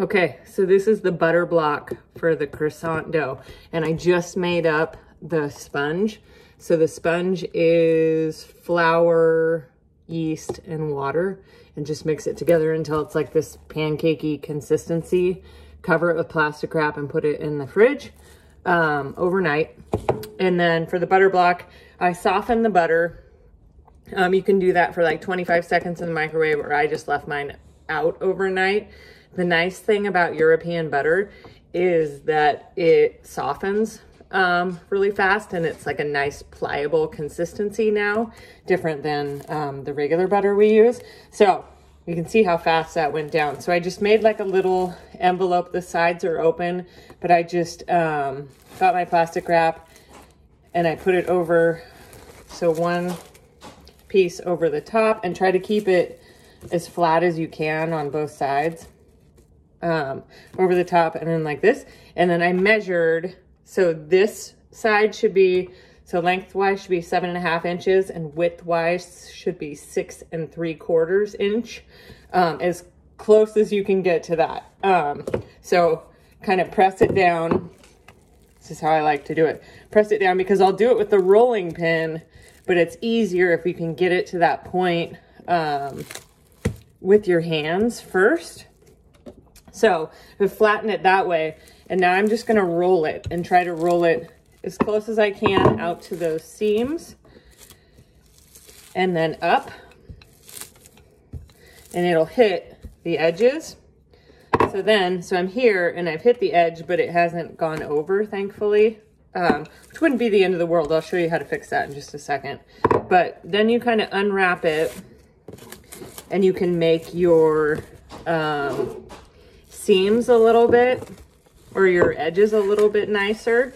Okay, so this is the butter block for the croissant dough, and I just made up the sponge. So the sponge is flour, yeast, and water, and just mix it together until it's like this pancakey consistency. Cover it with plastic wrap and put it in the fridge overnight. And then for the butter block, I soften the butter. You can do that for like 25 seconds in the microwave, or I just left mine out overnight. The nice thing about European butter is that it softens really fast, and it's like a nice pliable consistency now, different than the regular butter we use. So you can see how fast that went down. So I just made like a little envelope. The sides are open, but I just got my plastic wrap and I put it over, so one piece over the top, and try to keep it as flat as you can on both sides. Over the top, and then like this. And then I measured, so this side should be, so lengthwise should be 7.5 inches, and widthwise should be 6 3/4 inch, as close as you can get to that. So kind of press it down. This is how I like to do it. Press it down, because I'll do it with the rolling pin, but it's easier if you can get it to that point with your hands first. So I flatten it that way, and now I'm just gonna roll it and try to roll it as close as I can out to those seams, and then up, and it'll hit the edges. So I'm here and I've hit the edge, but it hasn't gone over, thankfully, which wouldn't be the end of the world. I'll show you how to fix that in just a second. But then you kind of unwrap it, and you can make your seams a little bit, or your edges a little bit nicer.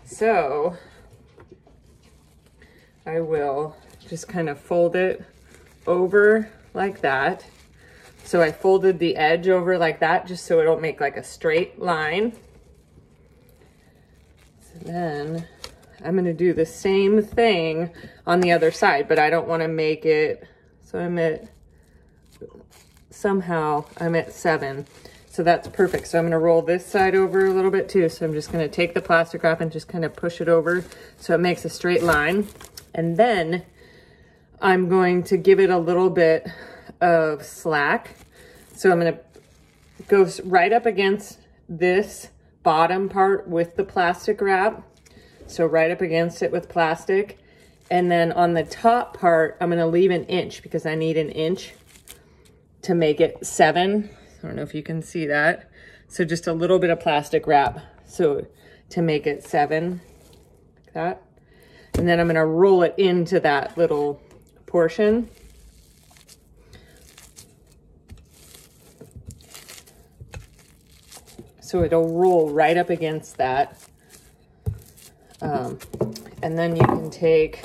So I will just kind of fold it over like that. So I folded the edge over like that, just so it'll make like a straight line. So then I'm gonna do the same thing on the other side, but I don't wanna make it, so I'm at 7. So that's perfect. So I'm gonna roll this side over a little bit too. So I'm just gonna take the plastic wrap and just kind of push it over so it makes a straight line. And then I'm going to give it a little bit of slack. So I'm gonna go right up against this bottom part with the plastic wrap. So right up against it with plastic. And then on the top part, I'm gonna leave an inch, because I need an inch to make it 7. I don't know if you can see that. So just a little bit of plastic wrap, so to make it 7, like that. And then I'm gonna roll it into that little portion. So it'll roll right up against that. And then you can take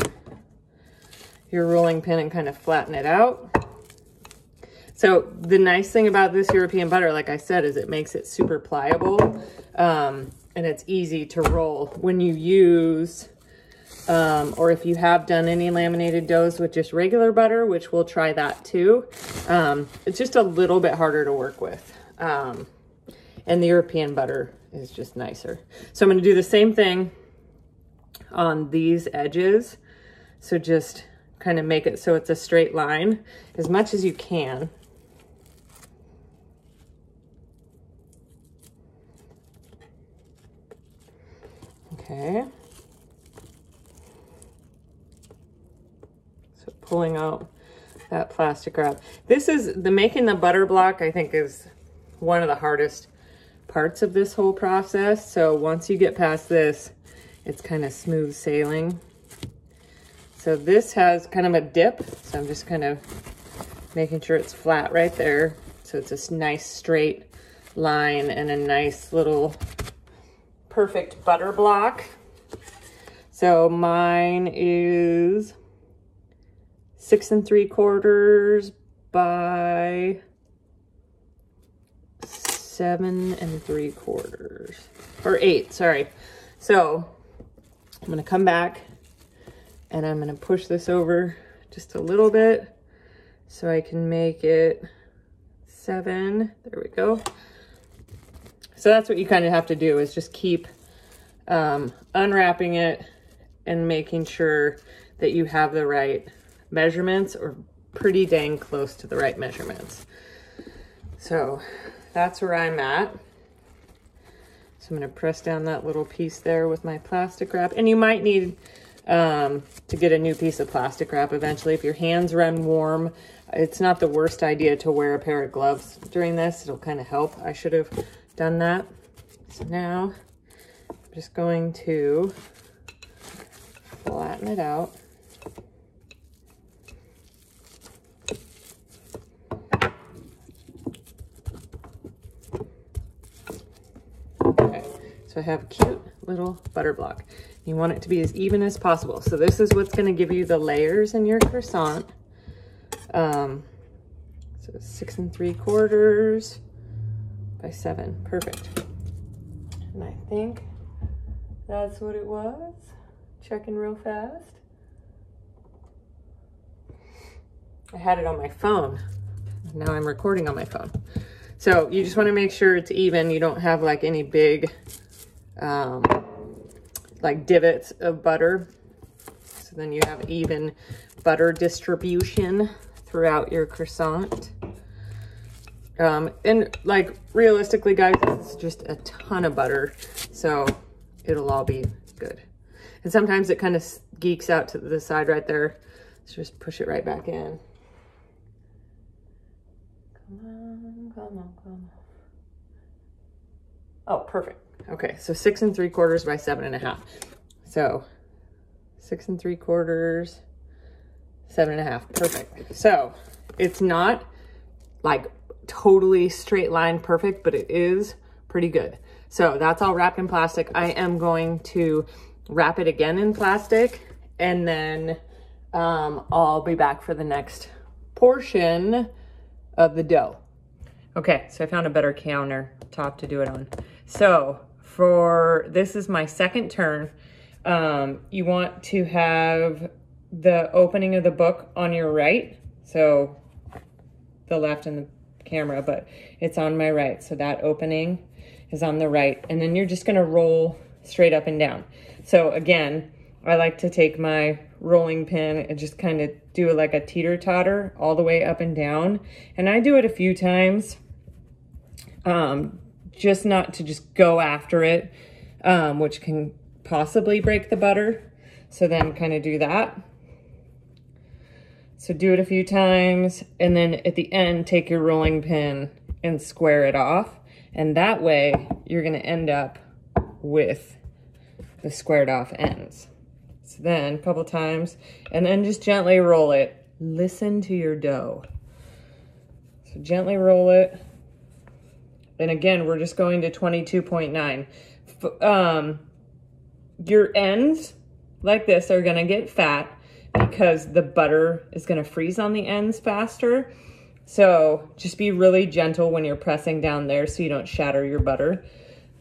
your rolling pin and kind of flatten it out. So the nice thing about this European butter, like I said, is it makes it super pliable, and it's easy to roll. When you use, or if you have done any laminated doughs with just regular butter, which we'll try that too, it's just a little bit harder to work with. And the European butter is just nicer. So I'm gonna do the same thing on these edges. So just kind of make it so it's a straight line as much as you can. Okay. So pulling out that plastic wrap. This is making the butter block, I think, is one of the hardest parts of this whole process. So once you get past this, it's kind of smooth sailing. So this has kind of a dip, so I'm just kind of making sure it's flat right there. So it's this nice straight line and a nice little perfect butter block. So mine is 6 3/4 by 7 3/4, or 8, sorry. So I'm gonna come back and I'm gonna push this over just a little bit so I can make it 7. There we go. So that's what you kind of have to do, is just keep unwrapping it and making sure that you have the right measurements, or pretty dang close to the right measurements. So that's where I'm at. So I'm going to press down that little piece there with my plastic wrap. And you might need to get a new piece of plastic wrap eventually. If your hands run warm, it's not the worst idea to wear a pair of gloves during this. It'll kind of help. I should have done that. So now I'm just going to flatten it out. Okay, so I have a cute little butter block. You want it to be as even as possible. So this is what's going to give you the layers in your croissant. So 6 3/4 by 7. Perfect. And I think that's what it was. Checking real fast. I had it on my phone. Now I'm recording on my phone. So you just want to make sure it's even. You don't have like any big like divots of butter. So then you have even butter distribution throughout your croissant. And like realistically, guys, it's just a ton of butter, so it'll all be good. And sometimes it kind of geeks out to the side right there. Let's just push it right back in. Come on, come on, come on. Oh, perfect. Okay, so 6 3/4 by 7.5. So 6 3/4, 7.5. Perfect. So it's not like totally straight line perfect, but it is pretty good. So that's all wrapped in plastic. I am going to wrap it again in plastic, and then I'll be back for the next portion of the dough. Okay, so I found a better countertop to do it on. So for this is my second turn. You want to have the opening of the book on your right, so the left in the camera, but it's on my right, so that opening is on the right, and then you're just going to roll straight up and down. So again, I like to take my rolling pin and just kind of do like a teeter-totter all the way up and down, and I do it a few times, just not to just go after it, which can possibly break the butter. So then kind of do that. So do it a few times, and then at the end, take your rolling pin and square it off. And that way, you're gonna end up with the squared off ends. So then a couple times, and then just gently roll it. Listen to your dough. So gently roll it. And again, we're just going to 22.9. Your ends like this are gonna get fat, because the butter is going to freeze on the ends faster. So just be really gentle when you're pressing down there so you don't shatter your butter.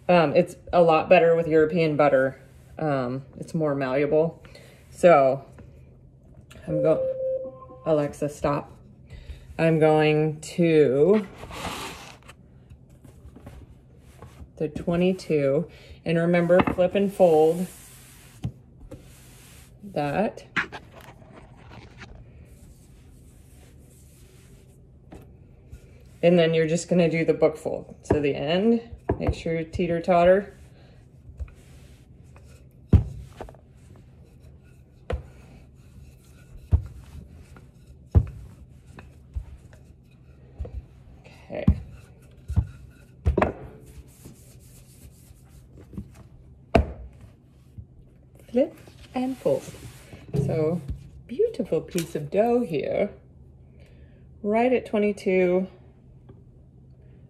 It's a lot better with European butter. It's more malleable. So I'm going, Alexa, stop. I'm going to the 22, and remember, flip and fold that. And then you're just going to do the book fold to the end. Make sure you teeter-totter. Okay. Flip and fold. So, beautiful piece of dough here. Right at 22.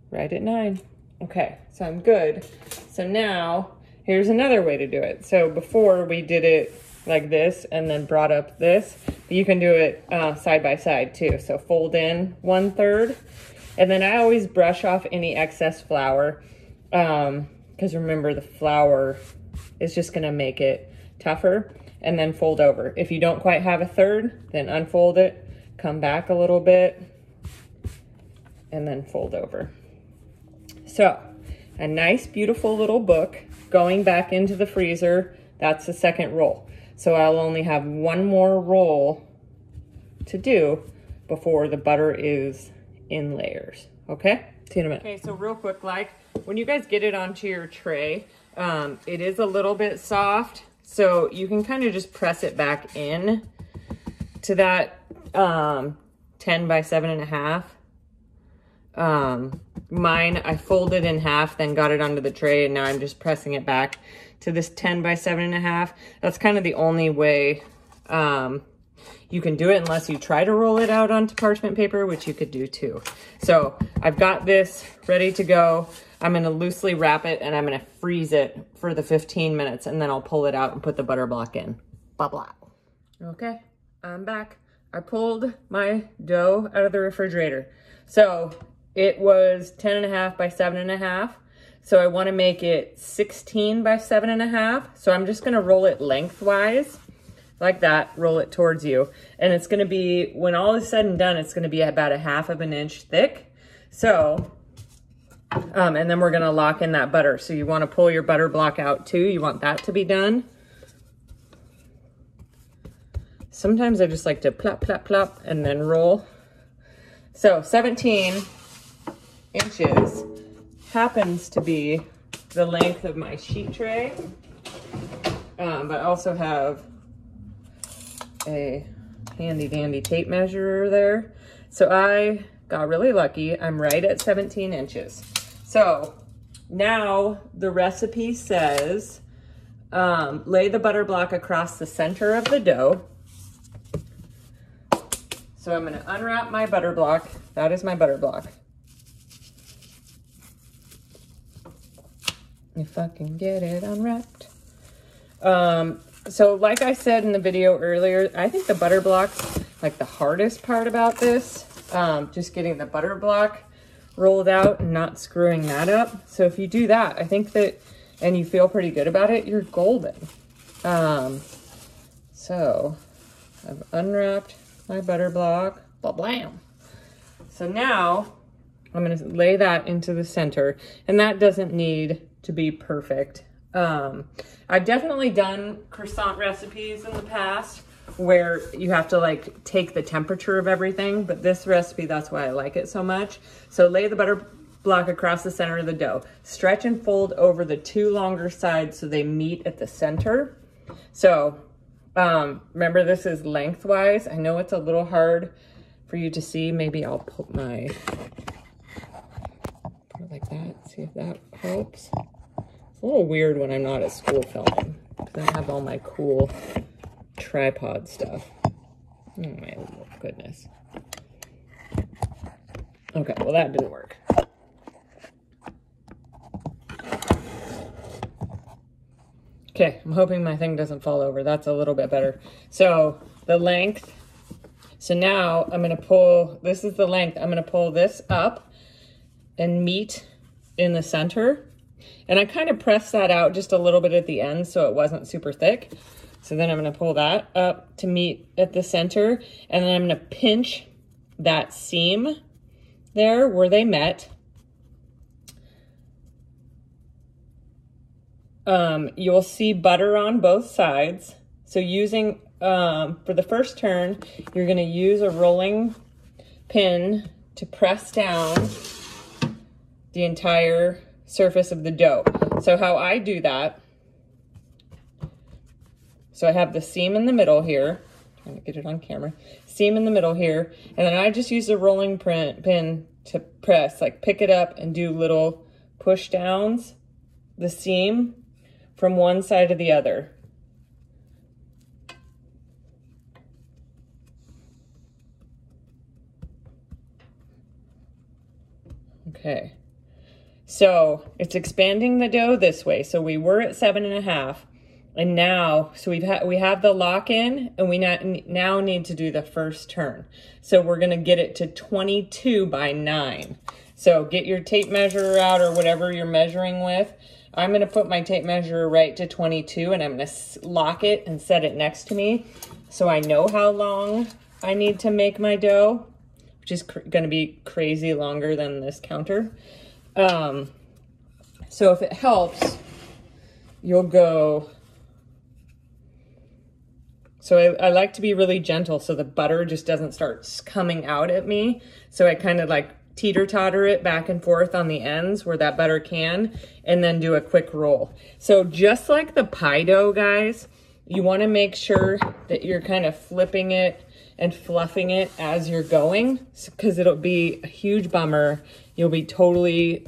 Right at 9. Okay, so I'm good. So now, here's another way to do it. So before we did it like this and then brought up this, but you can do it side by side too. So fold in 1/3, and then I always brush off any excess flour, because remember, the flour is just gonna make it tougher, and then fold over. If you don't quite have 1/3, then unfold it, come back a little bit, and then fold over. So a nice, beautiful little book going back into the freezer. That's the second roll. So I'll only have one more roll to do before the butter is in layers, okay? See you in a minute. Okay, so real quick, like when you guys get it onto your tray, it is a little bit soft, so you can kind of just press it back in to that 10 by 7.5. Mine, I folded in half, then got it onto the tray, and now I'm just pressing it back to this 10 by 7.5. That's kind of the only way you can do it, unless you try to roll it out onto parchment paper, which you could do too. So I've got this ready to go. I'm gonna loosely wrap it and I'm gonna freeze it for the 15 minutes, and then I'll pull it out and put the butter block in. Blah, blah. Okay, I'm back. I pulled my dough out of the refrigerator. So it was 10.5 by 7.5. So I wanna make it 16 by 7.5. So I'm just gonna roll it lengthwise like that, roll it towards you. And it's gonna be, when all is said and done, it's gonna be about 1/2 inch thick. So, and then we're gonna lock in that butter. So you wanna pull your butter block out too. You want that to be done. Sometimes I just like to plop, plop, plop, and then roll. So 17 inches happens to be the length of my sheet tray. But I also have a handy dandy tape measurer there. So I got really lucky. I'm right at 17 inches. So now the recipe says, lay the butter block across the center of the dough. So I'm gonna unwrap my butter block. That is my butter block. If I can get it unwrapped. So like I said in the video earlier, I think the butter block's like the hardest part about this. Just getting the butter block rolled out and not screwing that up. So if you do that, I think that, and you feel pretty good about it, you're golden. So I've unwrapped my butter block, blah, blam. So now I'm gonna lay that into the center, and that doesn't need to be perfect. I've definitely done croissant recipes in the past where you have to like take the temperature of everything, but this recipe, that's why I like it so much. So lay the butter block across the center of the dough. Stretch and fold over the two longer sides so they meet at the center. So remember, this is lengthwise. I know it's a little hard for you to see. Maybe I'll put put it like that, see if that helps. It's a little weird when I'm not at school filming, because I have all my cool tripod stuff. Oh my goodness. Okay, well that didn't work. Okay, I'm hoping my thing doesn't fall over. That's a little bit better. So the length, so now I'm gonna pull, this is the length, I'm gonna pull this up and meet in the center. And I kind of pressed that out just a little bit at the end so it wasn't super thick. So then I'm gonna pull that up to meet at the center, and then I'm gonna pinch that seam there where they met. You'll see butter on both sides. So using, for the first turn, you're gonna use a rolling pin to press down the entire surface of the dough. So how I do that, so I have the seam in the middle here, trying to get it on camera, seam in the middle here, and then I just use a rolling pin to press, like pick it up and do little push downs, the seam from one side to the other. Okay. So it's expanding the dough this way. So we were at 7.5, and now, so we have the lock in, and we now need to do the first turn. So we're gonna get it to 22 by 9. So get your tape measure out or whatever you're measuring with. I'm gonna put my tape measure right to 22, and I'm gonna lock it and set it next to me so I know how long I need to make my dough, which is gonna be crazy longer than this counter. So if it helps, you'll go, so I like to be really gentle so the butter just doesn't start coming out at me. So I kind of like teeter-totter it back and forth on the ends where that butter can, and then do a quick roll. So just like the pie dough, guys, you want to make sure that you're kind of flipping it and fluffing it as you're going, because it'll be a huge bummer. You'll be totally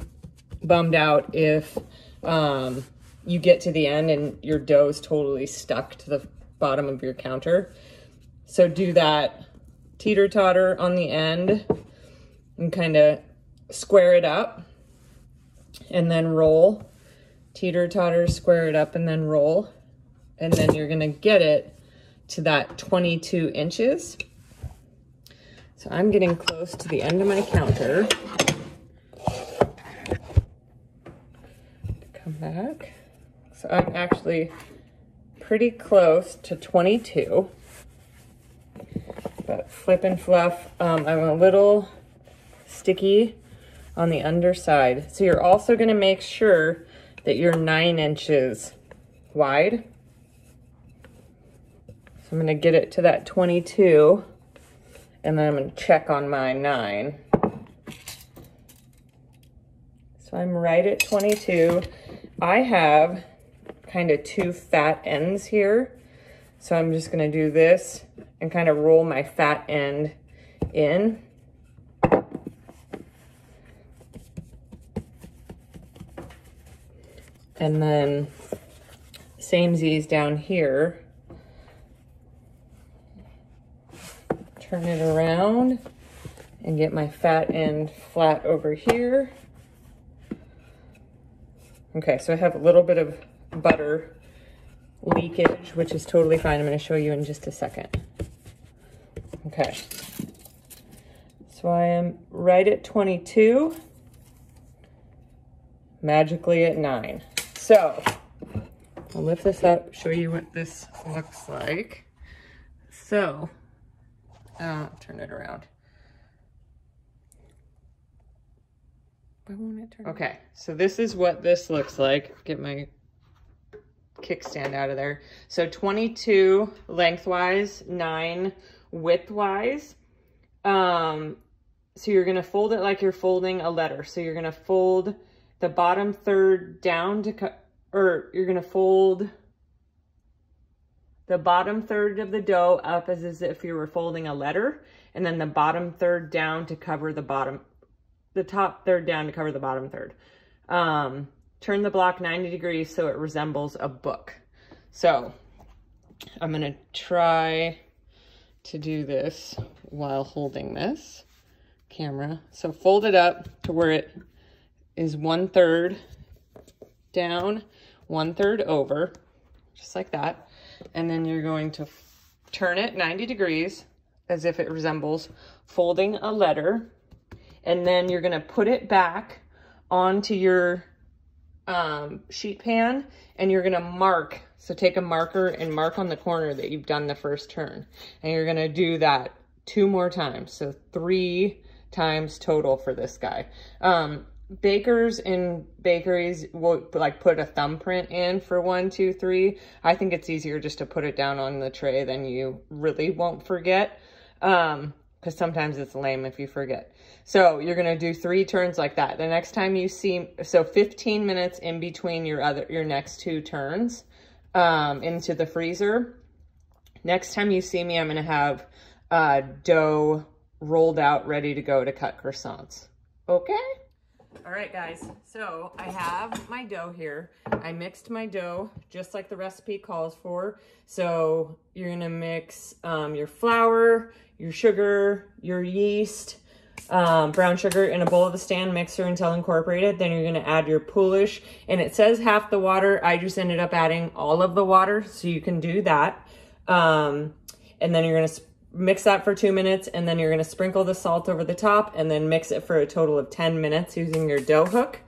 bummed out if you get to the end and your dough is totally stuck to the bottom of your counter. So do that teeter-totter on the end and kind of square it up and then roll. Teeter-totter, square it up and then roll. And then you're gonna get it to that 22 inches. So I'm getting close to the end of my counter. Come back. So I'm actually pretty close to 22. But flip and fluff, I'm a little sticky on the underside. So you're also gonna make sure that you're 9 inches wide. So I'm gonna get it to that 22, and then I'm gonna check on my 9. So I'm right at 22. I have kind of 2 fat ends here. So I'm just gonna do this and kind of roll my fat end in. And then samesies down here. Turn it around and get my fat end flat over here. Okay, so I have a little bit of butter leakage, which is totally fine. I'm going to show you in just a second. Okay, so I am right at 22, magically at 9. So I'll lift this up, show you what this looks like. So turn it around. Why won't it turn? Okay, so this is what this looks like. Get my kickstand out of there. So 22 lengthwise, 9 widthwise. So you're gonna fold it like you're folding a letter. So you're gonna fold the bottom third down to you're gonna fold the bottom third of the dough up as if you were folding a letter, and then the bottom third down to cover the bottom, the top third down to cover the bottom third. Turn the block 90 degrees so it resembles a book. So I'm gonna try to do this while holding this camera. So fold it up to where it is 1/3 down, 1/3 over, just like that. And then you're going to turn it 90 degrees as if it resembles folding a letter. And then you're gonna put it back onto your sheet pan, and you're gonna mark. So take a marker and mark on the corner that you've done the first turn. And you're gonna do that 2 more times. So 3 times total for this guy. Bakers in bakeries will like put a thumbprint in for 1, 2, 3. I think it's easier just to put it down on the tray, then you really won't forget. Because sometimes it's lame if you forget. So you're gonna do 3 turns like that. The next time you see, so 15 minutes in between your next 2 turns into the freezer. Next time you see me, I'm gonna have dough rolled out, ready to go to cut croissants. Okay? All right, guys, so I have my dough here. I mixed my dough just like the recipe calls for. So you're gonna mix your flour, your sugar, your yeast, brown sugar in a bowl of the stand mixer until incorporated. Then you're gonna add your poolish, and it says half the water. I just ended up adding all of the water, so you can do that. And then you're gonna mix that for 2 minutes, and then you're gonna sprinkle the salt over the top, and then mix it for a total of 10 minutes using your dough hook.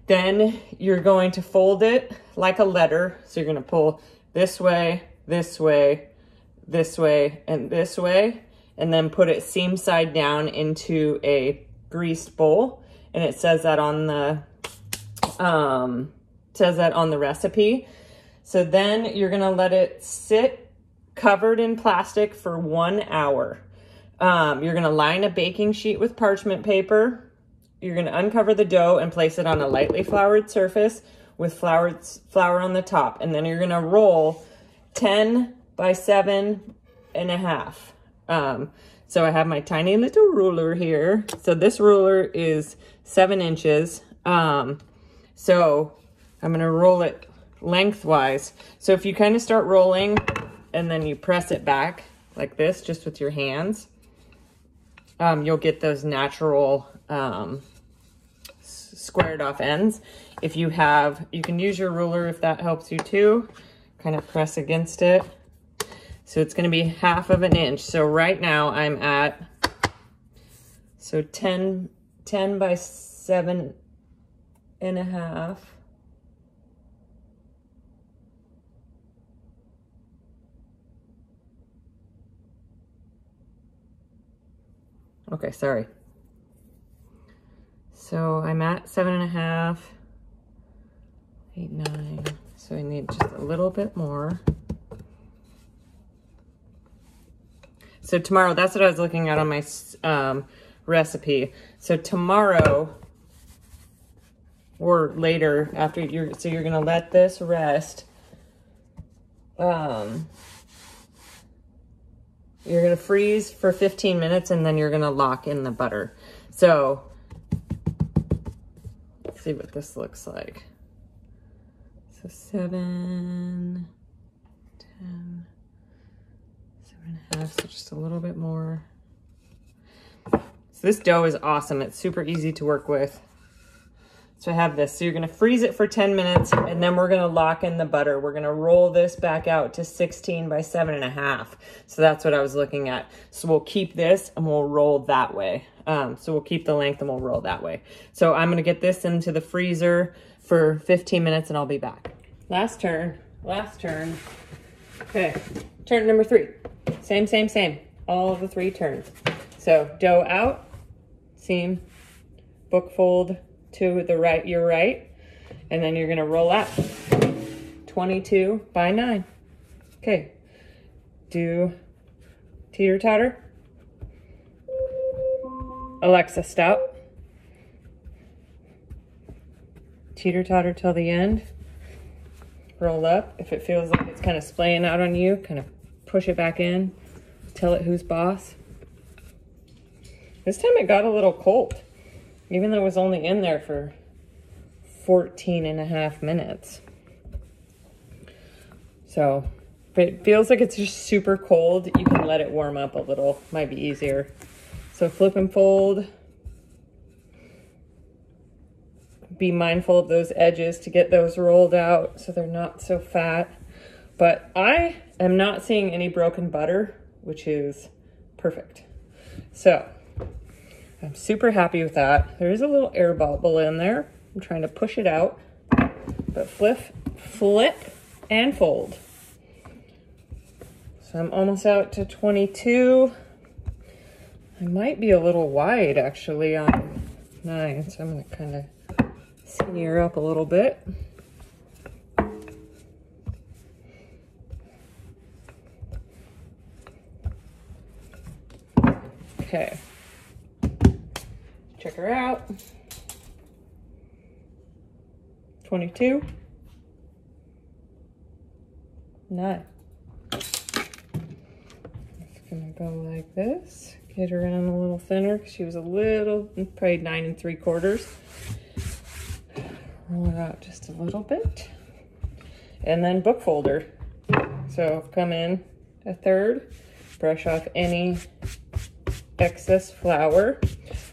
Then you're going to fold it like a letter. So you're gonna pull this way, this way, this way, and this way, and then put it seam side down into a greased bowl. And it says that on the Says that on the recipe. So then you're gonna let it sit covered in plastic for 1 hour. You're gonna line a baking sheet with parchment paper. You're gonna uncover the dough and place it on a lightly floured surface with flour on the top. And then you're gonna roll 10 by 7.5. So I have my tiny little ruler here. So this ruler is 7 inches. So I'm gonna roll it lengthwise. So if you kind of start rolling and then you press it back like this, just with your hands, you'll get those natural squared off ends. If you have, you can use your ruler if that helps you too. Kind of press against it. So it's going to be 1/2 inch. So right now I'm at, so 10 by 7.5. Okay, sorry. So I'm at 7.5, 8, 9. So I need just a little bit more. So tomorrow, that's what I was looking at on my recipe. So tomorrow or later after you're gonna let this rest. You're gonna freeze for 15 minutes and then you're gonna lock in the butter. So let's see what this looks like. So 7, 10, 7.5, so just a little bit more. So this dough is awesome. It's super easy to work with. So I have this. So you're gonna freeze it for 10 minutes and then we're gonna lock in the butter. We're gonna roll this back out to 16 by 7.5. So that's what I was looking at. So we'll keep this and we'll roll that way. So we'll keep the length and we'll roll that way. So I'm gonna get this into the freezer for 15 minutes and I'll be back. Last turn. Okay, turn number 3. Same. All of the 3 turns. So dough out, seam, book fold to the right, your right, and then you're gonna roll out 22 by 9. Okay, do teeter totter. Alexa, stop. Teeter totter till the end. Roll up. If it feels like it's kind of splaying out on you, kind of push it back in. Tell it who's boss. This time it got a little cold, even though it was only in there for 14.5 minutes. So if it feels like it's just super cold, you can let it warm up a little. Might be easier. So flip and fold. Be mindful of those edges to get those rolled out so they're not so fat. But I am not seeing any broken butter, which is perfect. So I'm super happy with that. There is a little air bubble in there. I'm trying to push it out, but flip and fold. So I'm almost out to 22. I might be a little wide actually on 9, so I'm gonna kind of skinny her up a little bit. Okay. Check her out. 22. 9. It's gonna go like this. Get her in a little thinner because she was a little, probably 9 3/4. Roll it out just a little bit. And then book folder. So come in 1/3, brush off any excess flour.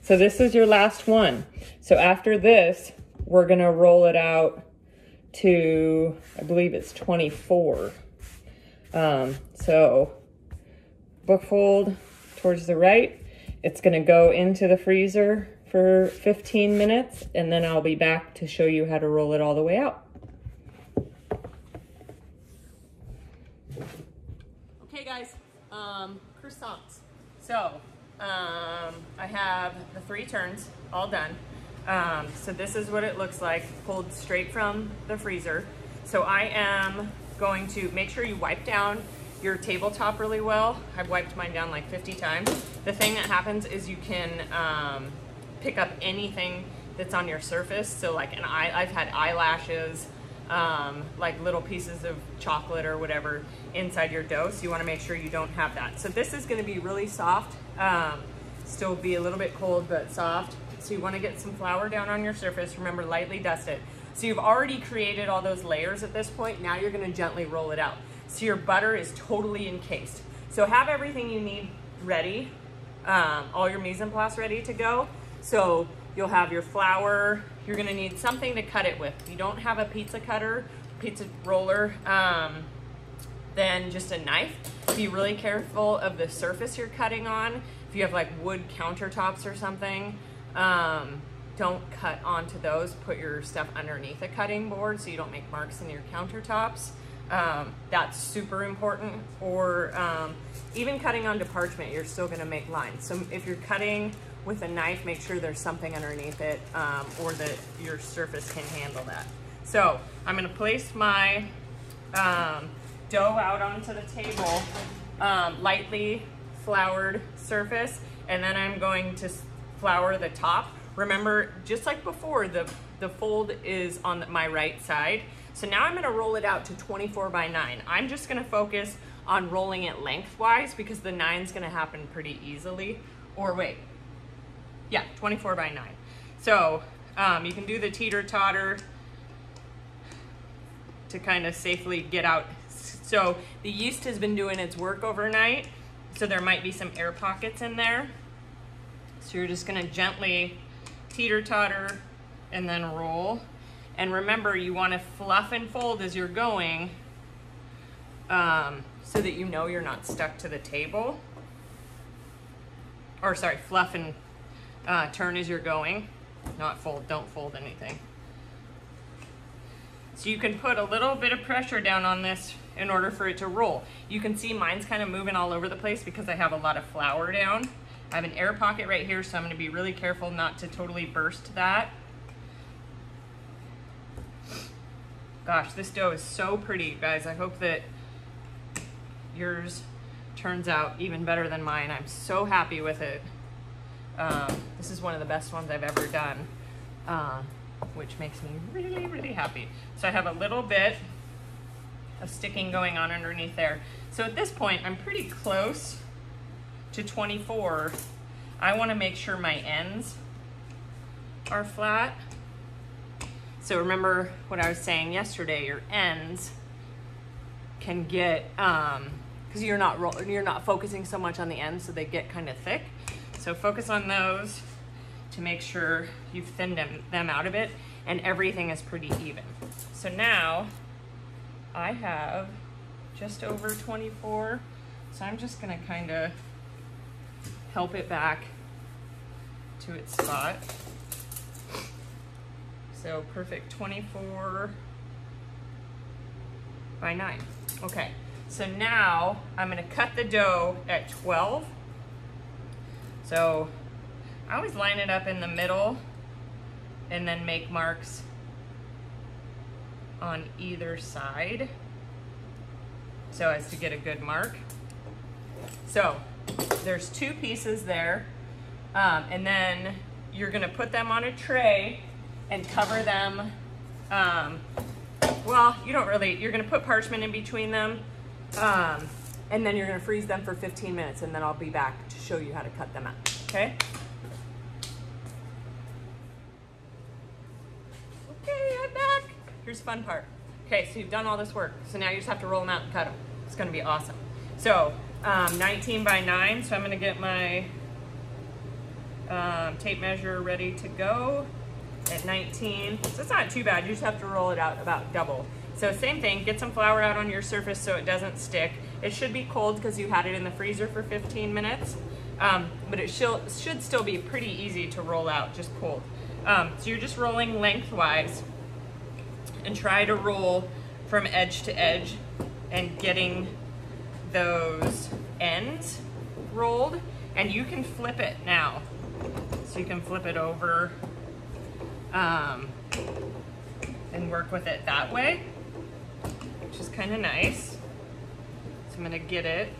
So this is your last one. So after this, we're gonna roll it out to, I believe it's 24. So book fold towards the right. It's gonna go into the freezer for 15 minutes and then I'll be back to show you how to roll it all the way out. Okay guys, croissants. So I have the 3 turns all done. So this is what it looks like, pulled straight from the freezer. So I am going to make sure you wipe down your tabletop really well. I've wiped mine down like 50 times. The thing that happens is you can pick up anything that's on your surface. So like I've had eyelashes, like little pieces of chocolate or whatever inside your dough. So you wanna make sure you don't have that. So this is gonna be really soft. Still be a little bit cold, but soft. So you wanna get some flour down on your surface. Remember, lightly dust it. So you've already created all those layers at this point. Now you're gonna gently roll it out. So your butter is totally encased. So have everything you need ready, all your mise en place ready to go. So you'll have your flour. You're gonna need something to cut it with. If you don't have a pizza cutter, pizza roller, then just a knife. Be really careful of the surface you're cutting on. If you have like wood countertops or something, don't cut onto those. Put your stuff underneath a cutting board so you don't make marks in your countertops. That's super important. Or even cutting onto parchment, you're still gonna make lines. So if you're cutting with a knife, make sure there's something underneath it, or that your surface can handle that. So I'm gonna place my dough out onto the table, lightly floured surface, and then I'm going to flour the top. Remember, just like before, the fold is on my right side. So now I'm gonna roll it out to 24 by 9. I'm just gonna focus on rolling it lengthwise because the 9's gonna happen pretty easily. Or wait, yeah, 24 by 9. So you can do the teeter-totter to kind of safely get out. So the yeast has been doing its work overnight, so there might be some air pockets in there. So you're just gonna gently teeter-totter and then roll. And remember, you wanna fluff and fold as you're going, so that you know you're not stuck to the table. Or sorry, fluff and turn as you're going, not fold, don't fold anything. So you can put a little bit of pressure down on this in order for it to roll. You can see mine's kind of moving all over the place because I have a lot of flour down. I have an air pocket right here, so I'm gonna be really careful not to totally burst that. Gosh, this dough is so pretty, you guys. I hope that yours turns out even better than mine. I'm so happy with it. This is one of the best ones I've ever done, which makes me really, really happy. So I have a little bit of sticking going on underneath there. So at this point, I'm pretty close to 24. I wanna make sure my ends are flat. So remember what I was saying yesterday, your ends can get, because you're not focusing so much on the ends, so they get kind of thick. So focus on those to make sure you've thinned them out a bit and everything is pretty even. So now I have just over 24. So I'm just gonna kind of help it back to its spot. So perfect 24 by 9. Okay, so now I'm gonna cut the dough at 12. So I always line it up in the middle and then make marks on either side so as to get a good mark. So there's 2 pieces there, and then you're gonna put them on a tray and cover them. Well, you're gonna put parchment in between them, and then you're gonna freeze them for 15 minutes, and then I'll be back to show you how to cut them out, okay? Okay, I'm back. Here's the fun part. Okay, so you've done all this work. So now you just have to roll them out and cut them. It's gonna be awesome. So 19 by 9, so I'm gonna get my tape measure ready to go at 19. So it's not too bad, you just have to roll it out about double. So same thing, get some flour out on your surface so it doesn't stick. It should be cold because you had it in the freezer for 15 minutes, but it should still be pretty easy to roll out, just cold. So you're just rolling lengthwise and try to roll from edge to edge and getting those ends rolled, and you can flip it now. So you can flip it over and work with it that way, which is kind of nice. So I'm gonna get it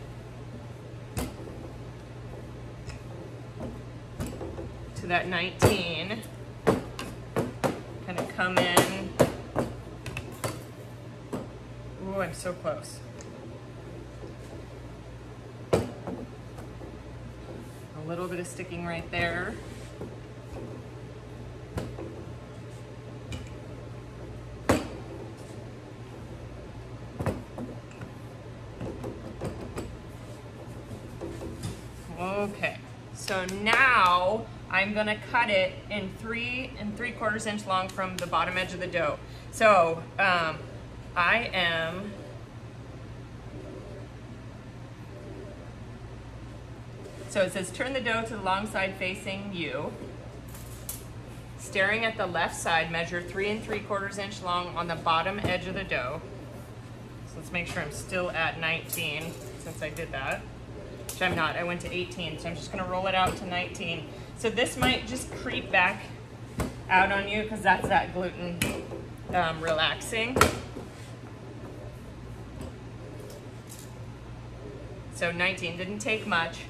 to that 19, kind of come in. Ooh, I'm so close. A little bit of sticking right there. Okay, so now I'm gonna cut it in 3 3/4 inch long from the bottom edge of the dough. So so it says turn the dough to the long side facing you. Staring at the left side, measure 3 3/4 inch long on the bottom edge of the dough. So let's make sure I'm still at 19 since I did that. Which I'm not, I went to 18, so I'm just gonna roll it out to 19. So this might just creep back out on you because that's that gluten relaxing. So 19, didn't take much.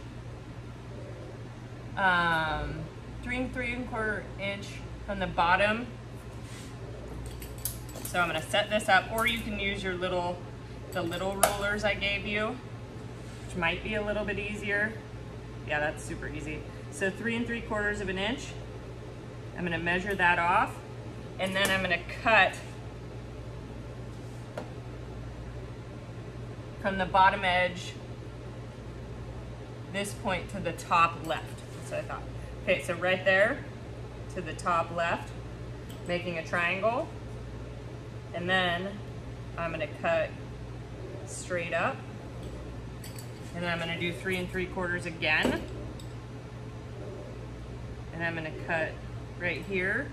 3 3/4 inch from the bottom. So I'm gonna set this up, or you can use your the little rollers I gave you, which might be a little bit easier. Yeah, that's super easy. So 3 3/4 inch. I'm gonna measure that off, and then I'm gonna cut from the bottom edge, this point to the top left. That's what I thought. Okay, so right there to the top left, making a triangle, and then I'm gonna cut straight up. And then I'm gonna do 3 3/4 again. And I'm gonna cut right here.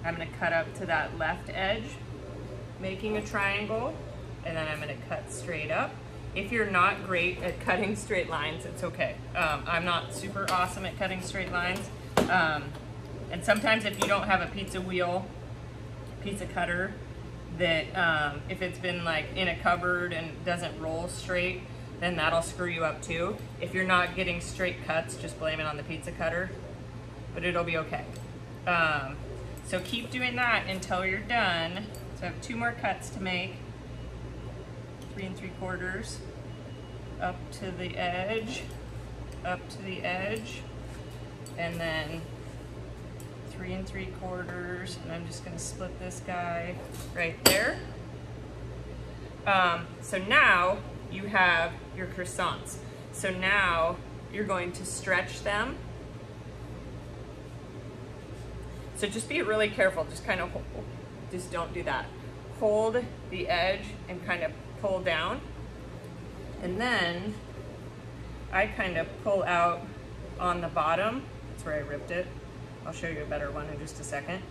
I'm gonna cut up to that left edge, making a triangle. And then I'm gonna cut straight up. If you're not great at cutting straight lines, it's okay. I'm not super awesome at cutting straight lines. And sometimes if you don't have a pizza cutter, that if it's been like in a cupboard and doesn't roll straight, then that'll screw you up too. If you're not getting straight cuts, just blame it on the pizza cutter, but it'll be okay. So keep doing that until you're done. So I have 2 more cuts to make. 3 3/4 up to the edge, and then 3 3/4, and I'm just gonna split this guy right there. So now you have your croissants. So now you're going to stretch them. So just be really careful, just kind of, just don't do that. Hold the edge and kind of pull down. And then I kind of pull out on the bottom. That's where I ripped it. I'll show you a better one in just a second.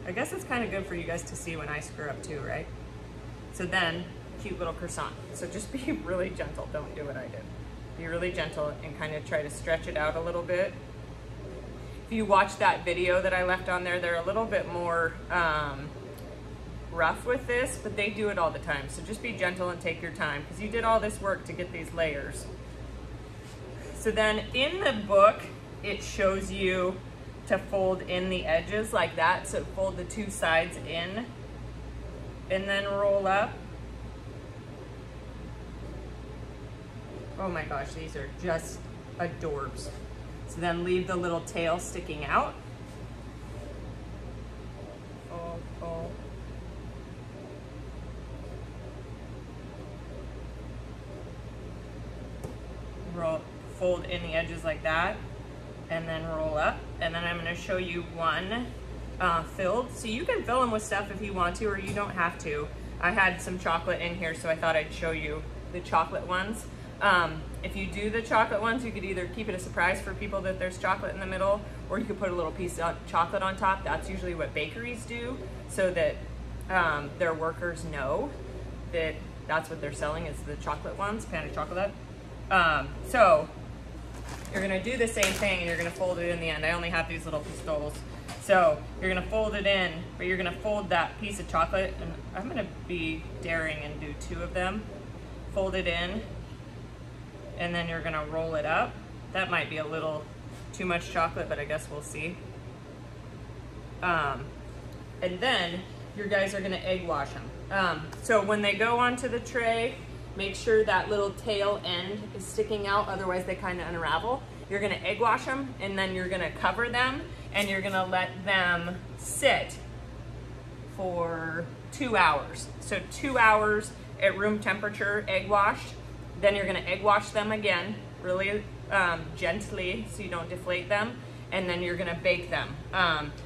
I guess it's kind of good for you guys to see when I screw up too, right? So then, cute little croissant. So just be really gentle, don't do what I did. Be really gentle and kind of try to stretch it out a little bit. If you watch that video that I left on there, they're a little bit more rough with this, but they do it all the time. So just be gentle and take your time, because you did all this work to get these layers. So then in the book, it shows you to fold in the edges like that. So fold the 2 sides in and then roll up. Oh my gosh, these are just adorbs. So then leave the little tail sticking out. Fold. Fold in the edges like that, and then roll up. And then I'm going to show you one filled. So you can fill them with stuff if you want to, or you don't have to. I had some chocolate in here, so I thought I'd show you the chocolate ones. If you do the chocolate ones, you could either keep it a surprise for people that there's chocolate in the middle, or you could put a little piece of chocolate on top. That's usually what bakeries do, so that their workers know that that's what they're selling, is the chocolate ones, pan of chocolate. So you're gonna do the same thing, and you're gonna fold it in the end. I only have these little pistols. So you're gonna fold it in, but you're gonna fold that piece of chocolate, and I'm gonna be daring and do 2 of them. Fold it in, and then you're gonna roll it up. That might be a little too much chocolate, but I guess we'll see. And then your guys are gonna egg wash them. So when they go onto the tray, make sure that little tail end is sticking out, otherwise they kind of unravel. You're gonna egg wash them, and then you're gonna cover them, and you're gonna let them sit for 2 hours. So 2 hours at room temperature, egg washed. Then you're gonna egg wash them again, really gently so you don't deflate them. And then you're gonna bake them.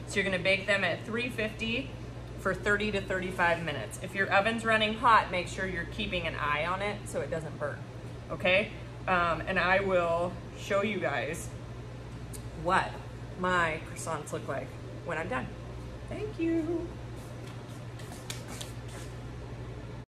So you're gonna bake them at 350 for 30 to 35 minutes. If your oven's running hot, make sure you're keeping an eye on it so it doesn't burn, okay? And I will show you guys what my croissants look like when I'm done. Thank you.